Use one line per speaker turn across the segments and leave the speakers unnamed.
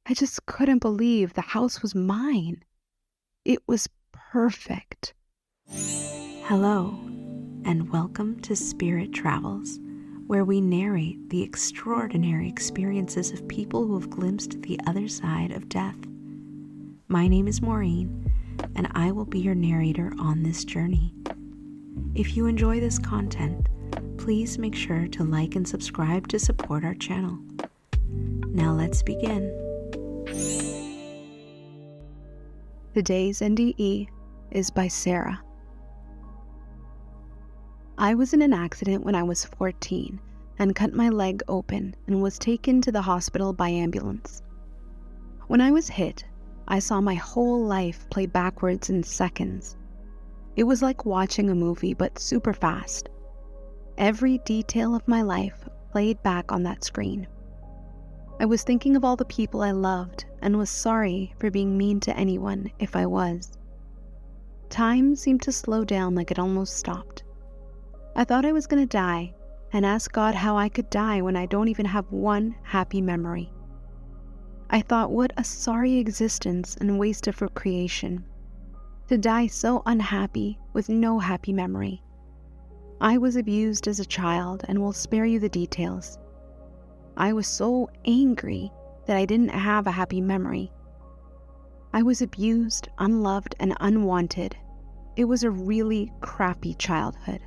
I just couldn't believe the house was mine. It was perfect.
Hello, and welcome to Spirit Travels, where we narrate the extraordinary experiences of people who have glimpsed the other side of death. My name is Maureen, and I will be your narrator on this journey. If you enjoy this content, please make sure to like and subscribe to support our channel. Now let's begin.
Today's NDE is by Sarah. I was in an accident when I was 14 and cut my leg open and was taken to the hospital by ambulance. When I was hit, I saw my whole life play backwards in seconds. It was like watching a movie, but super fast. Every detail of my life played back on that screen. I was thinking of all the people I loved and was sorry for being mean to anyone if I was. Time seemed to slow down like it almost stopped. I thought I was going to die and asked God how I could die when I don't even have one happy memory. I thought, what a sorry existence and waste of creation, to die so unhappy with no happy memory. I was abused as a child and will spare you the details. I was so angry that I didn't have a happy memory. I was abused, unloved, and unwanted. It was a really crappy childhood.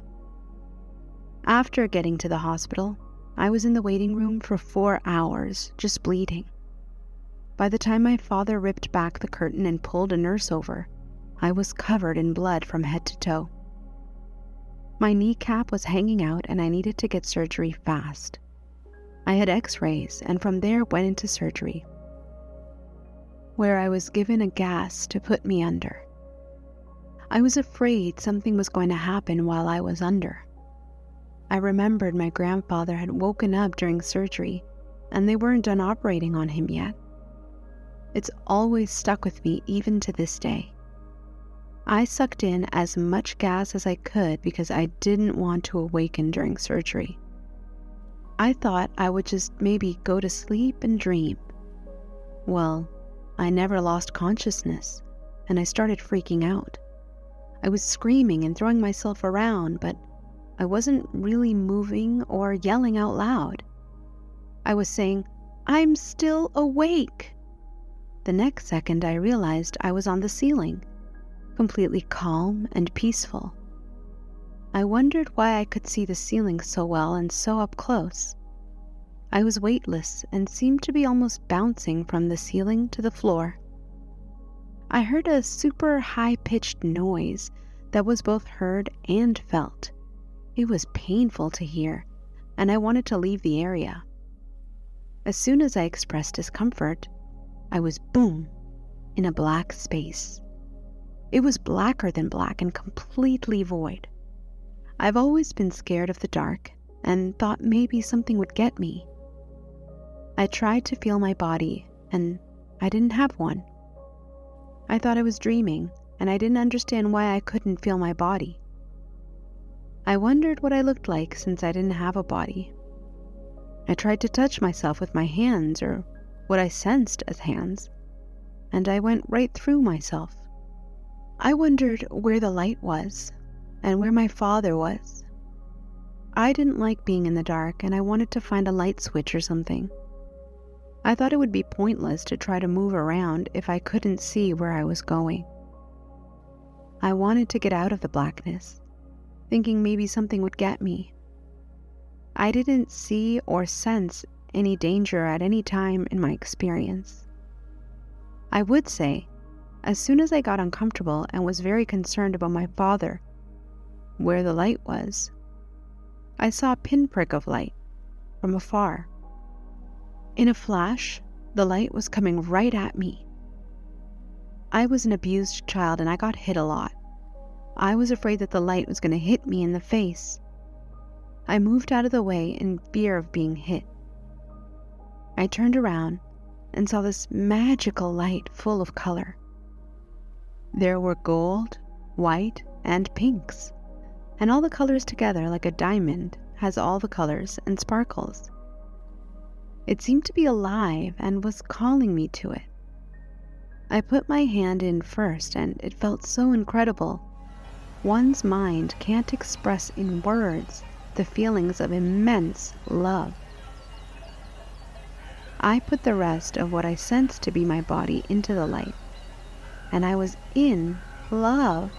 After getting to the hospital, I was in the waiting room for 4 hours, just bleeding. By the time my father ripped back the curtain and pulled a nurse over, I was covered in blood from head to toe. My kneecap was hanging out and I needed to get surgery fast. I had x-rays and from there went into surgery, where I was given a gas to put me under. I was afraid something was going to happen while I was under. I remembered my grandfather had woken up during surgery and they weren't done operating on him yet. It's always stuck with me even to this day. I sucked in as much gas as I could because I didn't want to awaken during surgery. I thought I would just maybe go to sleep and dream. Well, I never lost consciousness, and I started freaking out. I was screaming and throwing myself around, but I wasn't really moving or yelling out loud. I was saying, "I'm still awake." The next second I realized I was on the ceiling, completely calm and peaceful. I wondered why I could see the ceiling so well and so up close. I was weightless and seemed to be almost bouncing from the ceiling to the floor. I heard a super high-pitched noise that was both heard and felt. It was painful to hear, and I wanted to leave the area. As soon as I expressed discomfort, I was boom, in a black space. It was blacker than black and completely void. I've always been scared of the dark and thought maybe something would get me. I tried to feel my body and I didn't have one. I thought I was dreaming and I didn't understand why I couldn't feel my body. I wondered what I looked like since I didn't have a body. I tried to touch myself with my hands or what I sensed as hands, and I went right through myself. I wondered where the light was and where my father was. I didn't like being in the dark and I wanted to find a light switch or something. I thought it would be pointless to try to move around if I couldn't see where I was going. I wanted to get out of the blackness, thinking maybe something would get me. I didn't see or sense any danger at any time in my experience. I would say, as soon as I got uncomfortable and was very concerned about my father, where the light was, I saw a pinprick of light from afar. In a flash, the light was coming right at me. I was an abused child and I got hit a lot. I was afraid that the light was going to hit me in the face. I moved out of the way in fear of being hit. I turned around and saw this magical light full of color. There were gold, white, and pinks, and all the colors together like a diamond has all the colors and sparkles. It seemed to be alive and was calling me to it. I put my hand in first, and it felt so incredible. One's mind can't express in words the feelings of immense love. I put the rest of what I sensed to be my body into the light, and I was in love.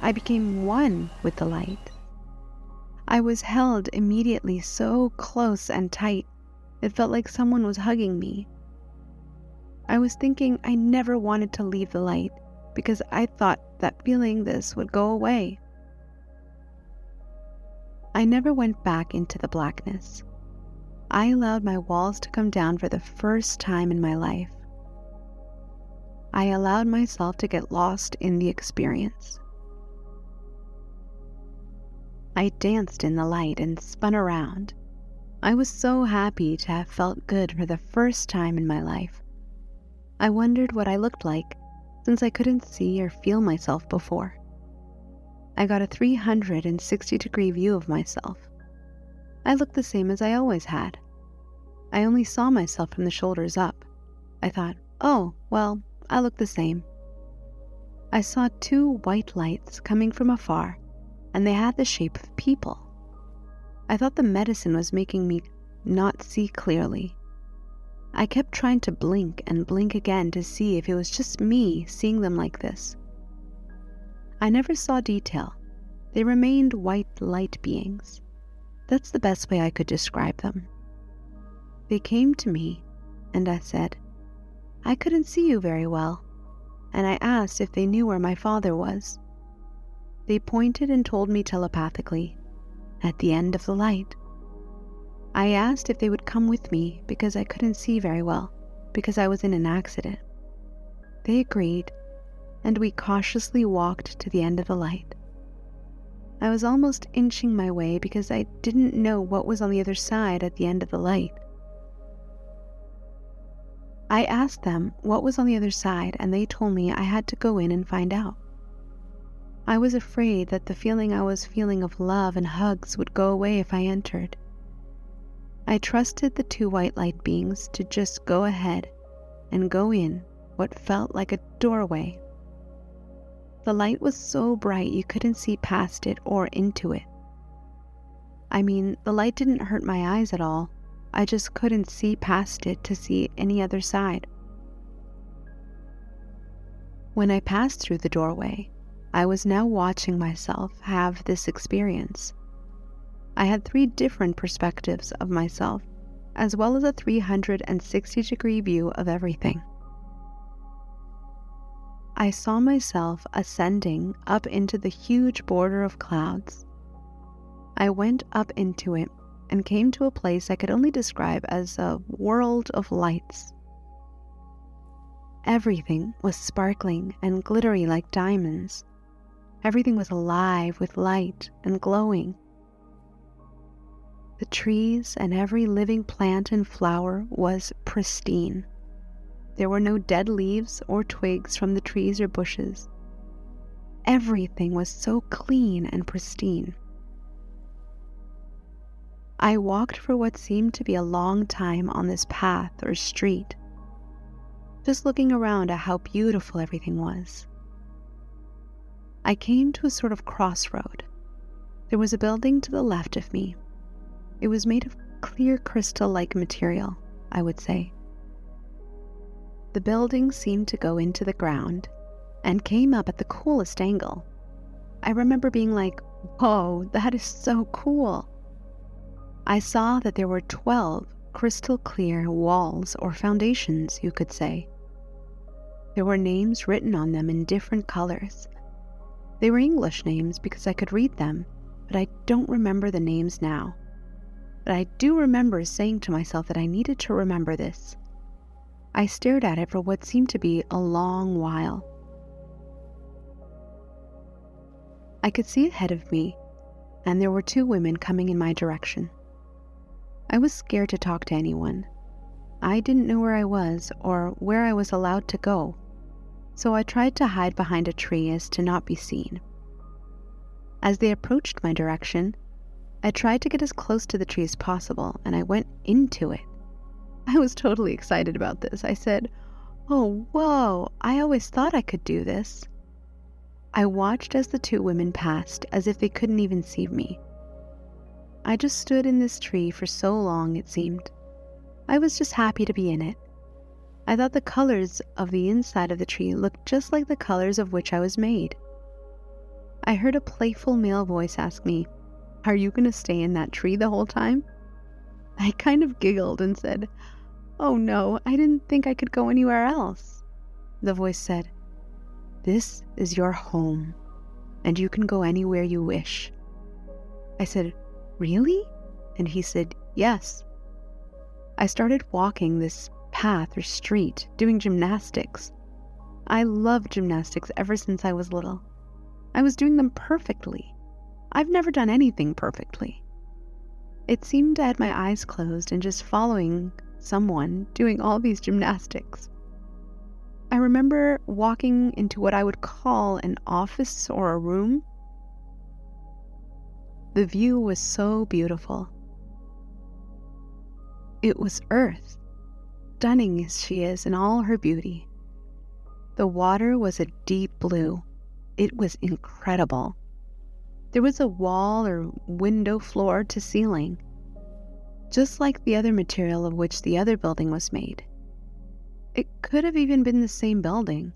I became one with the light. I was held immediately so close and tight, it felt like someone was hugging me. I was thinking I never wanted to leave the light because I thought that feeling this would go away. I never went back into the blackness. I allowed my walls to come down for the first time in my life. I allowed myself to get lost in the experience. I danced in the light and spun around. I was so happy to have felt good for the first time in my life. I wondered what I looked like, since I couldn't see or feel myself before. I got a 360-degree view of myself. I looked the same as I always had. I only saw myself from the shoulders up. I thought, oh, well, I look the same. I saw 2 white lights coming from afar, and they had the shape of people. I thought the medicine was making me not see clearly. I kept trying to blink and blink again to see if it was just me seeing them like this. I never saw detail. They remained white light beings. That's the best way I could describe them. They came to me, and I said, I couldn't see you very well, and I asked if they knew where my father was. They pointed and told me telepathically, at the end of the light. I asked if they would come with me because I couldn't see very well, because I was in an accident. They agreed, and we cautiously walked to the end of the light. I was almost inching my way because I didn't know what was on the other side at the end of the light. I asked them what was on the other side, and they told me I had to go in and find out. I was afraid that the feeling I was feeling of love and hugs would go away if I entered. I trusted the 2 white light beings to just go ahead and go in what felt like a doorway. The light was so bright you couldn't see past it or into it. I mean, the light didn't hurt my eyes at all. I just couldn't see past it to see any other side. When I passed through the doorway, I was now watching myself have this experience. I had 3 different perspectives of myself, as well as a 360-degree view of everything. I saw myself ascending up into the huge border of clouds. I went up into it and came to a place I could only describe as a world of lights. Everything was sparkling and glittery like diamonds. Everything was alive with light and glowing. The trees and every living plant and flower was pristine. There were no dead leaves or twigs from the trees or bushes. Everything was so clean and pristine. I walked for what seemed to be a long time on this path or street, just looking around at how beautiful everything was. I came to a sort of crossroad. There was a building to the left of me. It was made of clear crystal-like material, I would say. The building seemed to go into the ground and came up at the coolest angle. I remember being like, whoa, that is so cool. I saw that there were 12 crystal clear walls or foundations, you could say. There were names written on them in different colors. They were English names because I could read them, but I don't remember the names now. But I do remember saying to myself that I needed to remember this. I stared at it for what seemed to be a long while. I could see ahead of me, and there were 2 women coming in my direction. I was scared to talk to anyone. I didn't know where I was or where I was allowed to go, so I tried to hide behind a tree as to not be seen. As they approached my direction, I tried to get as close to the tree as possible, and I went into it. I was totally excited about this. I said, "Oh, whoa, I always thought I could do this." I watched as the two women passed, as if they couldn't even see me. I just stood in this tree for so long, it seemed. I was just happy to be in it. I thought the colors of the inside of the tree looked just like the colors of which I was made. I heard a playful male voice ask me, "Are you going to stay in that tree the whole time?" I kind of giggled and said, "Oh no, I didn't think I could go anywhere else." The voice said, "This is your home, and you can go anywhere you wish." I said, "Really?" And he said, "Yes." I started walking this path or street, doing gymnastics. I loved gymnastics ever since I was little. I was doing them perfectly. I've never done anything perfectly. It seemed I had my eyes closed and just following someone doing all these gymnastics. I remember walking into what I would call an office or a room. The view was so beautiful. It was Earth, stunning as she is in all her beauty. The water was a deep blue. It was incredible. There was a wall or window floor to ceiling, just like the other material of which the other building was made. It could have even been the same building.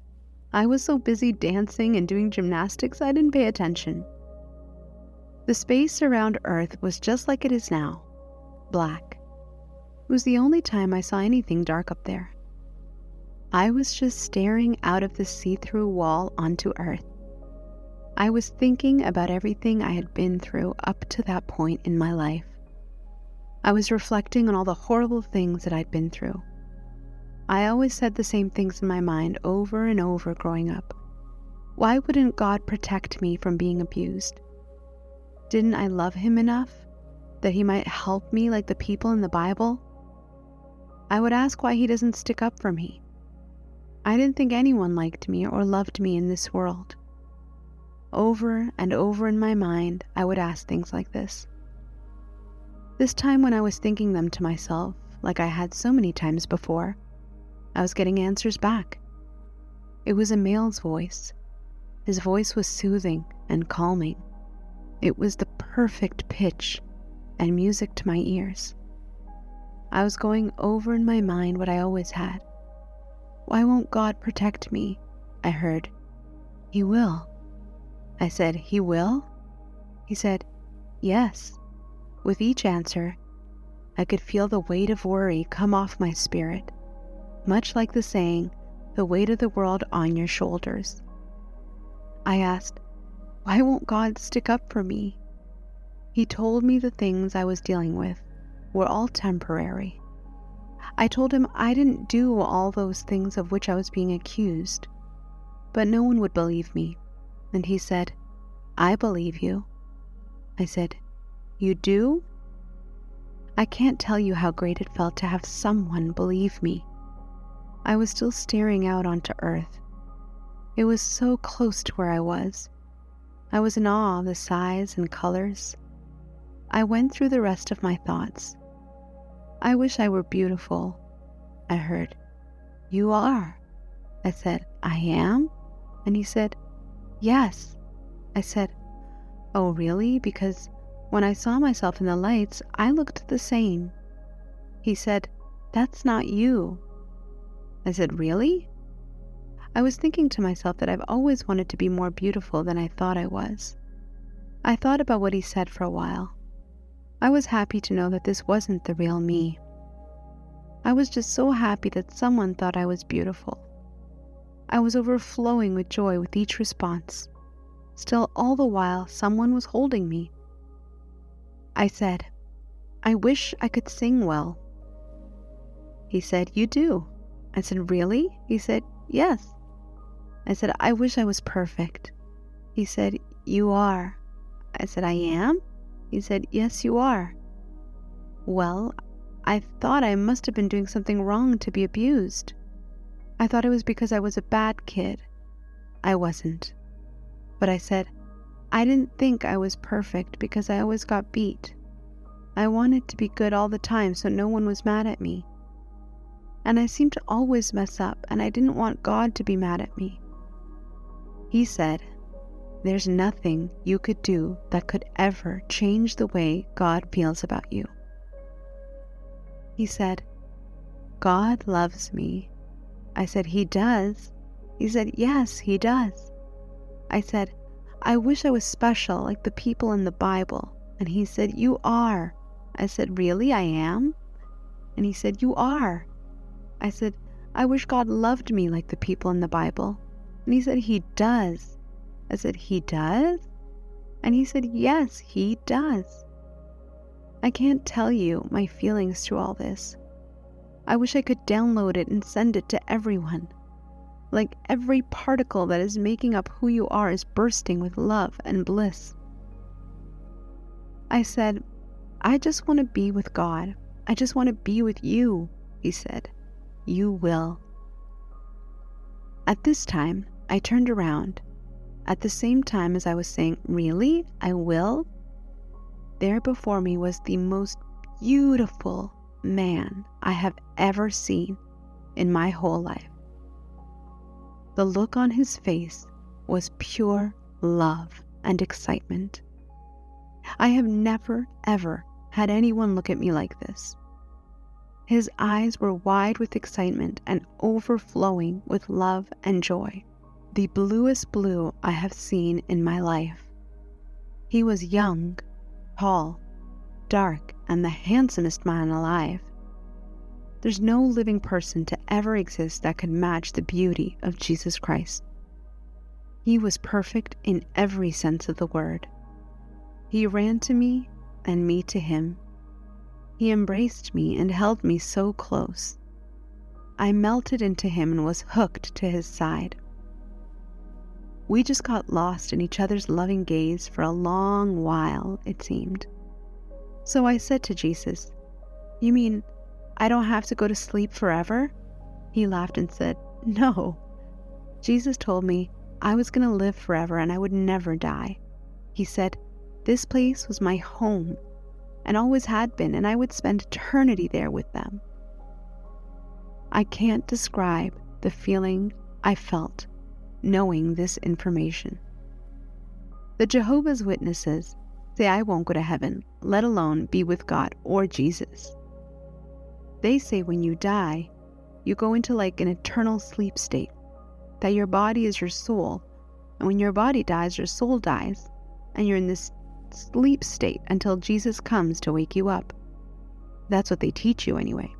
I was so busy dancing and doing gymnastics I didn't pay attention. The space around Earth was just like it is now, black. It was the only time I saw anything dark up there. I was just staring out of the see-through wall onto Earth. I was thinking about everything I had been through up to that point in my life. I was reflecting on all the horrible things that I'd been through. I always said the same things in my mind over and over growing up. Why wouldn't God protect me from being abused? Didn't I love Him enough that He might help me like the people in the Bible? I would ask why He doesn't stick up for me. I didn't think anyone liked me or loved me in this world. Over and over in my mind, I would ask things like this. This time when I was thinking them to myself, like I had so many times before, I was getting answers back. It was a male's voice. His voice was soothing and calming. It was the perfect pitch and music to my ears. I was going over in my mind what I always had. Why won't God protect me? I heard. He will. I said, He will? He said, yes. With each answer, I could feel the weight of worry come off my spirit, much like the saying, the weight of the world on your shoulders. I asked, why won't God stick up for me? He told me the things I was dealing with were all temporary. I told him I didn't do all those things of which I was being accused, but no one would believe me. And he said, I believe you. I said, you do? I can't tell you how great it felt to have someone believe me. I was still staring out onto Earth. It was so close to where I was. I was in awe of the size and colors. I went through the rest of my thoughts. I wish I were beautiful. I heard, you are. I said, I am? And he said, yes. I said, oh really? Because when I saw myself in the lights, I looked the same. He said, that's not you. I said, really? I was thinking to myself that I've always wanted to be more beautiful than I thought I was. I thought about what he said for a while. I was happy to know that this wasn't the real me. I was just so happy that someone thought I was beautiful. I was overflowing with joy with each response. Still, all the while, someone was holding me. I said, I wish I could sing well. He said, you do. I said, really? He said, yes. I said, I wish I was perfect. He said, you are. I said, I am? He said, yes, you are. Well, I thought I must have been doing something wrong to be abused. I thought it was because I was a bad kid. I wasn't. But I said, I didn't think I was perfect because I always got beat. I wanted to be good all the time so no one was mad at me. and I seemed to always mess up, and I didn't want God to be mad at me. He said, "There's nothing you could do that could ever change the way God feels about you." He said, "God loves me." I said, "He does?" He said, "Yes, He does." I said, "I wish I was special like the people in the Bible." And he said, "You are." I said, "Really, I am?" And he said, "You are." I said, "I wish God loved me like the people in the Bible." And he said, "He does." I said, "He does?" And he said, "Yes, He does." I can't tell you my feelings through all this. I wish I could download it and send it to everyone. Like every particle that is making up who you are is bursting with love and bliss. I said, "I just want to be with God. I just want to be with you." He said, "You will." At this time, I turned around. At the same time as I was saying, "Really? I will?" There before me was the most beautiful man I have ever seen in my whole life. The look on his face was pure love and excitement. I have never, ever had anyone look at me like this. His eyes were wide with excitement and overflowing with love and joy, the bluest blue I have seen in my life. He was young, tall, dark, and the handsomest man alive. There's no living person to ever exist that could match the beauty of Jesus Christ. He was perfect in every sense of the word. He ran to me and me to him. He embraced me and held me so close. I melted into him and was hooked to his side. We just got lost in each other's loving gaze for a long while, it seemed. So I said to Jesus, "You mean I don't have to go to sleep forever?" He laughed and said, "No." Jesus told me I was going to live forever and I would never die. He said, this place was my home and always had been, and I would spend eternity there with them. I can't describe the feeling I felt knowing this information. The Jehovah's Witnesses say I won't go to heaven, let alone be with God or Jesus. They say when you die, you go into like an eternal sleep state, that your body is your soul, and when your body dies, your soul dies, and you're in this sleep state until Jesus comes to wake you up. That's what they teach you anyway.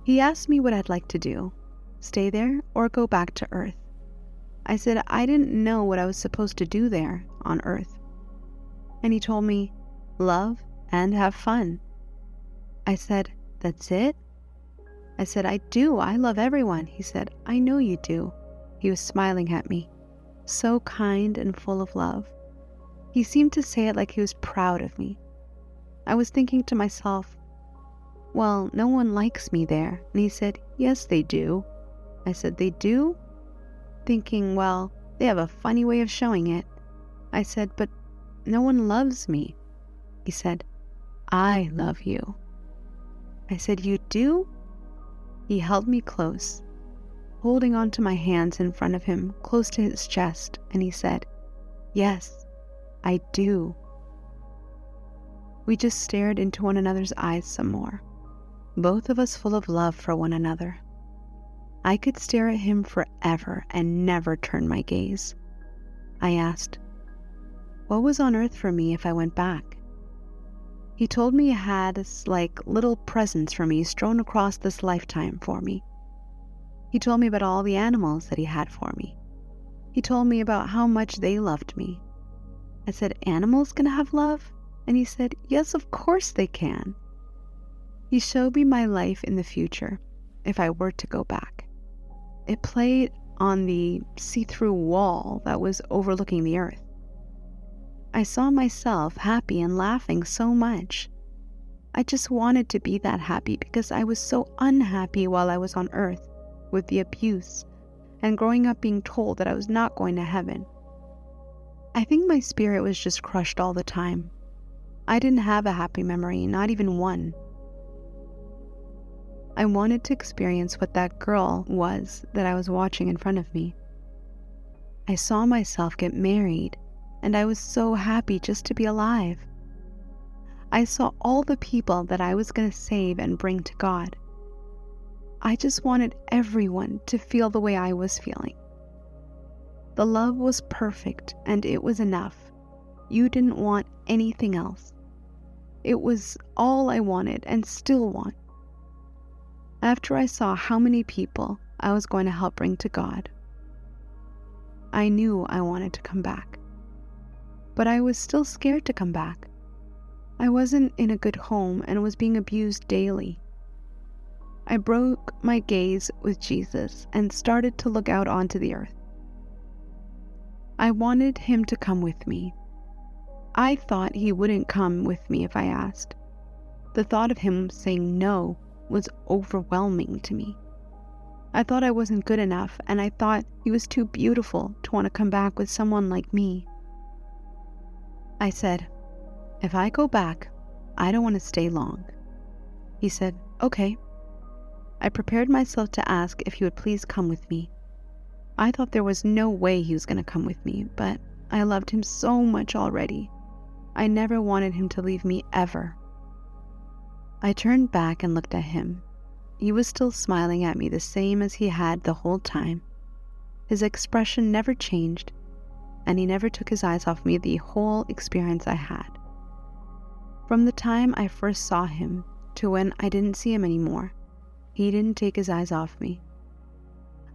He asked me what I'd like to do, stay there or go back to Earth. I said I didn't know what I was supposed to do there on Earth. And he told me, love and have fun. I said, that's it? I said, I do. I love everyone. He said, I know you do. He was smiling at me, so kind and full of love. He seemed to say it like he was proud of me. I was thinking to myself, well, no one likes me there. And he said, yes, they do. I said, they do? Thinking, well, they have a funny way of showing it. I said, but no one loves me. He said, I love you. I said, you do? He held me close, holding onto my hands in front of him, close to his chest, and he said, yes, I do. We just stared into one another's eyes some more, both of us full of love for one another. I could stare at him forever and never turn my gaze. I asked, what was on earth for me if I went back? He told me he had like little presents for me strewn across this lifetime for me. He told me about all the animals that he had for me. He told me about how much they loved me. I said, animals can have love? And he said, yes, of course they can. He showed me my life in the future if I were to go back. It played on the see-through wall that was overlooking the earth. I saw myself happy and laughing so much. I just wanted to be that happy because I was so unhappy while I was on earth with the abuse and growing up being told that I was not going to heaven. I think my spirit was just crushed all the time. I didn't have a happy memory, not even one. I wanted to experience what that girl was that I was watching in front of me. I saw myself get married, and I was so happy just to be alive. I saw all the people that I was going to save and bring to God. I just wanted everyone to feel the way I was feeling. The love was perfect, and it was enough. You didn't want anything else. It was all I wanted and still want. After I saw how many people I was going to help bring to God, I knew I wanted to come back. But I was still scared to come back. I wasn't in a good home and was being abused daily. I broke my gaze with Jesus and started to look out onto the earth. I wanted him to come with me. I thought he wouldn't come with me if I asked. The thought of him saying no was overwhelming to me. I thought I wasn't good enough, and I thought he was too beautiful to want to come back with someone like me. I said, "If I go back, I don't want to stay long." He said, "Okay." I prepared myself to ask if he would please come with me. I thought there was no way he was going to come with me, but I loved him so much already. I never wanted him to leave me ever. I turned back and looked at him. He was still smiling at me the same as he had the whole time. His expression never changed, and he never took his eyes off me the whole experience I had. From the time I first saw him to when I didn't see him anymore, he didn't take his eyes off me.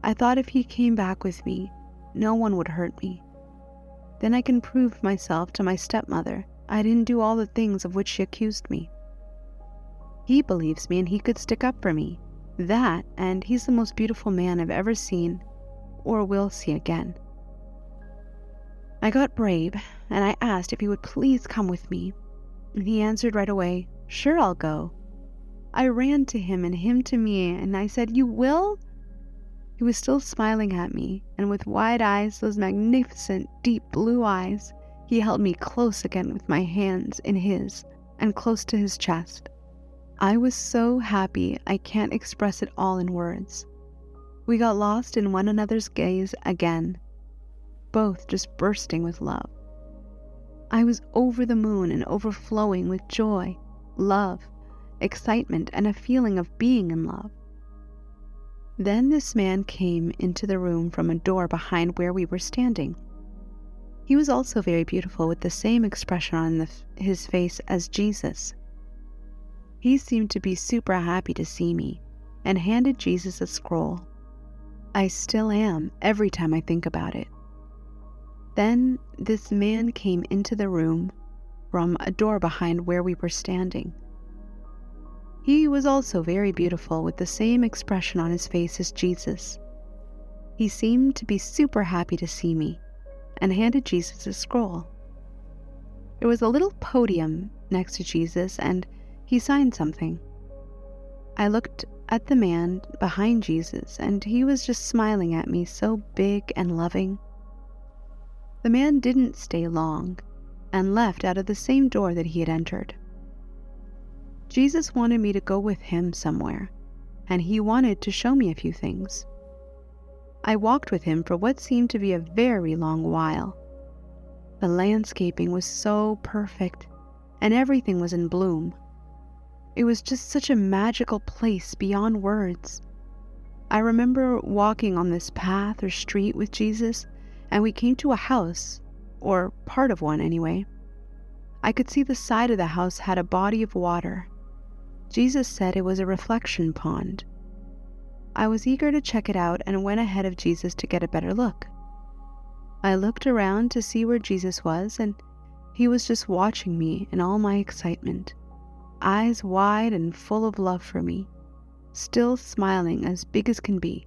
I thought if he came back with me, no one would hurt me. Then I can prove myself to my stepmother I didn't do all the things of which she accused me. He believes me and he could stick up for me. That, and he's the most beautiful man I've ever seen or will see again. I got brave and I asked if he would please come with me, and he answered right away, "Sure, I'll go." I ran to him and him to me, and I said, "You will?" He was still smiling at me, and with wide eyes, those magnificent, deep blue eyes, he held me close again with my hands in his and close to his chest. I was so happy I can't express it all in words. We got lost in one another's gaze again, both just bursting with love. I was over the moon and overflowing with joy, love, excitement, and a feeling of being in love. Then this man came into the room from a door behind where we were standing. He was also very beautiful, with the same expression on his face as Jesus. He seemed to be super happy to see me and handed Jesus a scroll. I still am every time I think about it. Then this man came into the room from a door behind where we were standing. He was also very beautiful, with the same expression on his face as Jesus. He seemed to be super happy to see me and handed Jesus a scroll. There was a little podium next to Jesus, and he signed something. I looked at the man behind Jesus, and he was just smiling at me, so big and loving. The man didn't stay long and left out of the same door that he had entered. Jesus wanted me to go with him somewhere, and he wanted to show me a few things. I walked with him for what seemed to be a very long while. The landscaping was so perfect, and everything was in bloom. It was just such a magical place beyond words. I remember walking on this path or street with Jesus, and we came to a house, or part of one anyway. I could see the side of the house had a body of water. Jesus said it was a reflection pond. I was eager to check it out and went ahead of Jesus to get a better look. I looked around to see where Jesus was, and he was just watching me in all my excitement, eyes wide and full of love for me, still smiling as big as can be.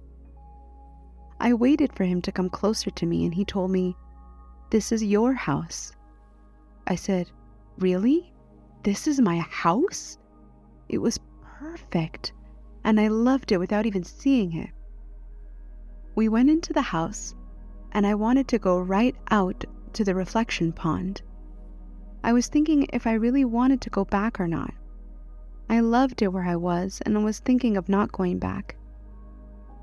I waited for him to come closer to me, and he told me, "This is your house." I said, "Really? This is my house?" It was perfect, and I loved it without even seeing it. We went into the house, and I wanted to go right out to the reflection pond. I was thinking if I really wanted to go back or not. I loved it where I was and was thinking of not going back.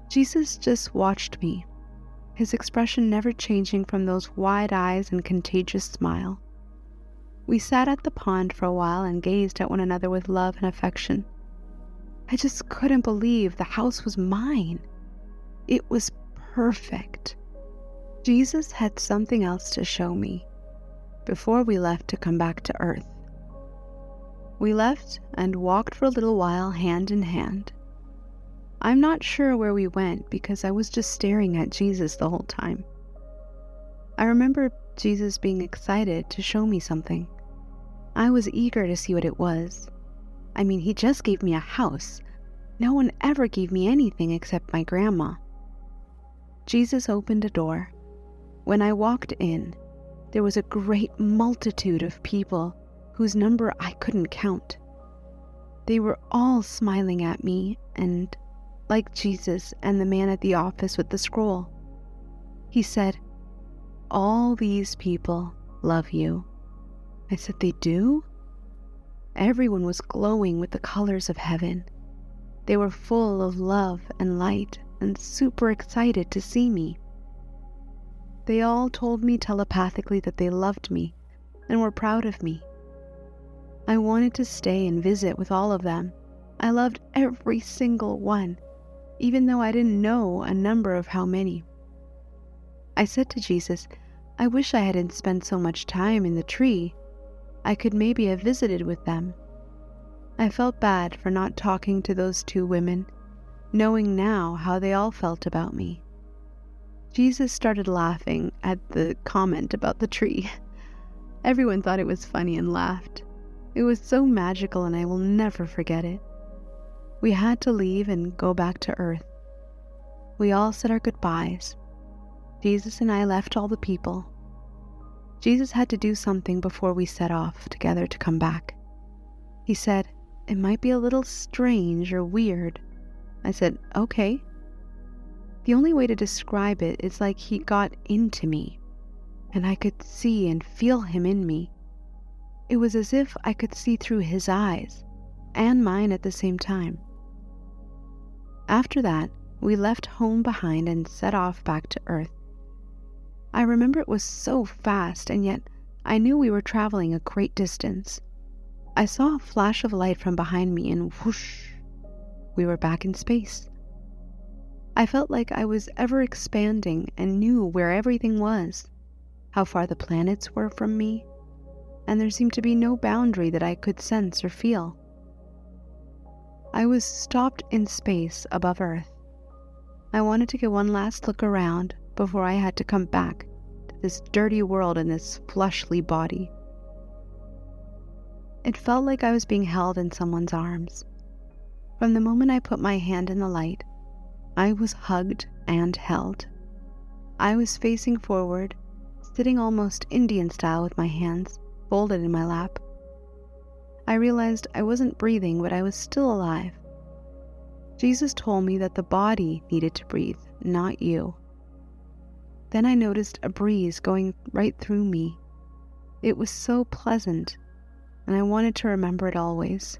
Jesus just watched me, his expression never changing from those wide eyes and contagious smile. We sat at the pond for a while and gazed at one another with love and affection. I just couldn't believe the house was mine. It was perfect. Jesus had something else to show me before we left to come back to earth. We left and walked for a little while hand in hand. I'm not sure where we went because I was just staring at Jesus the whole time. I remember Jesus being excited to show me something. I was eager to see what it was. I mean, he just gave me a house. No one ever gave me anything except my grandma. Jesus opened a door. When I walked in, there was a great multitude of people whose number I couldn't count. They were all smiling at me and, like Jesus and the man at the office with the scroll, he said, "All these people love you." I said, "They do?" Everyone was glowing with the colors of heaven. They were full of love and light and super excited to see me. They all told me telepathically that they loved me and were proud of me. I wanted to stay and visit with all of them. I loved every single one, even though I didn't know a number of how many. I said to Jesus, I wish I hadn't spent so much time in the tree. I could maybe have visited with them. I felt bad for not talking to those two women, knowing now how they all felt about me. Jesus started laughing at the comment about the tree. Everyone thought it was funny and laughed. It was so magical and I will never forget it. We had to leave and go back to Earth. We all said our goodbyes. Jesus and I left all the people. Jesus had to do something before we set off together to come back. He said, "It might be a little strange or weird." I said, "Okay." The only way to describe it is like he got into me, and I could see and feel him in me. It was as if I could see through his eyes and mine at the same time. After that, we left home behind and set off back to Earth. I remember it was so fast, and yet I knew we were traveling a great distance. I saw a flash of light from behind me and whoosh, we were back in space. I felt like I was ever expanding and knew where everything was, how far the planets were from me, and there seemed to be no boundary that I could sense or feel. I was stopped in space above Earth. I wanted to get one last look around before I had to come back to this dirty world in this fleshly body. It felt like I was being held in someone's arms. From the moment I put my hand in the light, I was hugged and held. I was facing forward, sitting almost Indian style with my hands folded in my lap. I realized I wasn't breathing, but I was still alive. Jesus told me that the body needed to breathe, not you. Then I noticed a breeze going right through me. It was so pleasant, and I wanted to remember it always.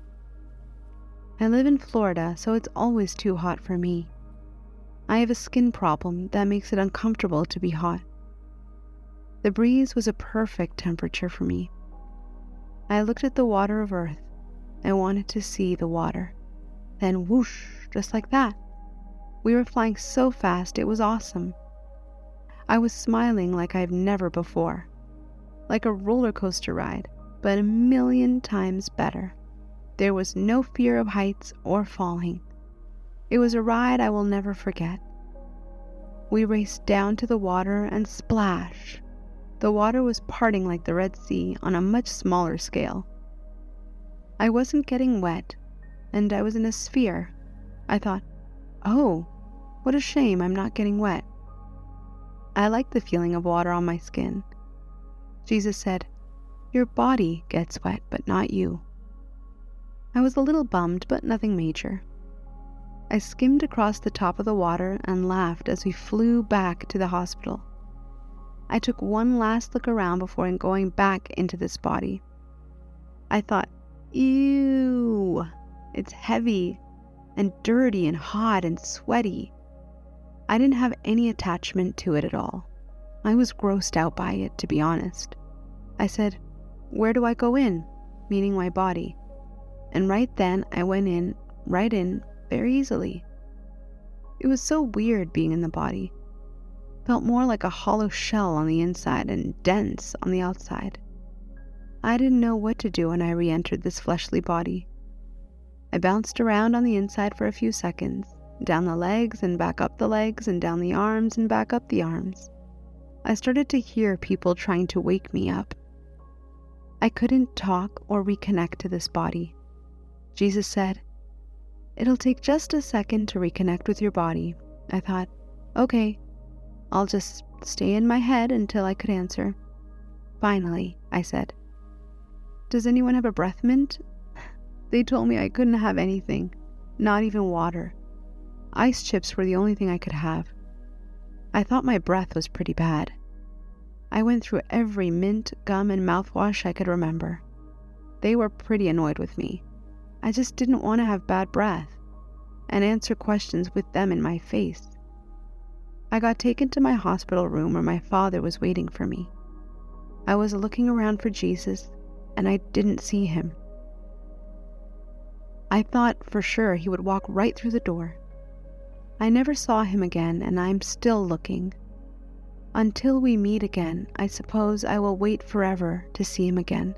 I live in Florida, so it's always too hot for me. I have a skin problem that makes it uncomfortable to be hot. The breeze was a perfect temperature for me. I looked at the water of Earth. I wanted to see the water. Then whoosh, just like that. We were flying so fast, it was awesome. I was smiling like I've never before. Like a roller coaster ride, but 1,000,000 times better. There was no fear of heights or falling. It was a ride I will never forget. We raced down to the water and splash. The water was parting like the Red Sea on a much smaller scale. I wasn't getting wet, and I was in a sphere. I thought, oh, what a shame I'm not getting wet. I liked the feeling of water on my skin. Jesus said, "Your body gets wet, but not you." I was a little bummed, but nothing major. I skimmed across the top of the water and laughed as we flew back to the hospital. I took one last look around before going back into this body. I thought, ew, It's heavy and dirty and hot and sweaty. I didn't have any attachment to it at all. I was grossed out by it, to be honest. I said, "Where do I go in?" meaning my body. And right then I went in, right in, very easily. It was so weird being in the body. Felt more like a hollow shell on the inside and dense on the outside. I didn't know what to do when I re-entered this fleshly body. I bounced around on the inside for a few seconds, down the legs and back up the legs and down the arms and back up the arms. I started to hear people trying to wake me up. I couldn't talk or reconnect to this body. Jesus said, "It'll take just a second to reconnect with your body." I thought, okay, I'll just stay in my head until I could answer. Finally, I said, "Does anyone have a breath mint?" They told me I couldn't have anything, not even water. Ice chips were the only thing I could have. I thought my breath was pretty bad. I went through every mint, gum, and mouthwash I could remember. They were pretty annoyed with me. I just didn't want to have bad breath and answer questions with them in my face. I got taken to my hospital room where my father was waiting for me. I was looking around for Jesus, and I didn't see him. I thought for sure he would walk right through the door. I never saw him again, and I'm still looking. Until we meet again, I suppose I will wait forever to see him again.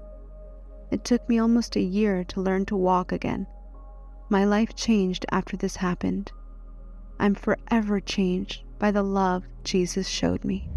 It took me almost a year to learn to walk again. My life changed after this happened. I'm forever changed by the love Jesus showed me.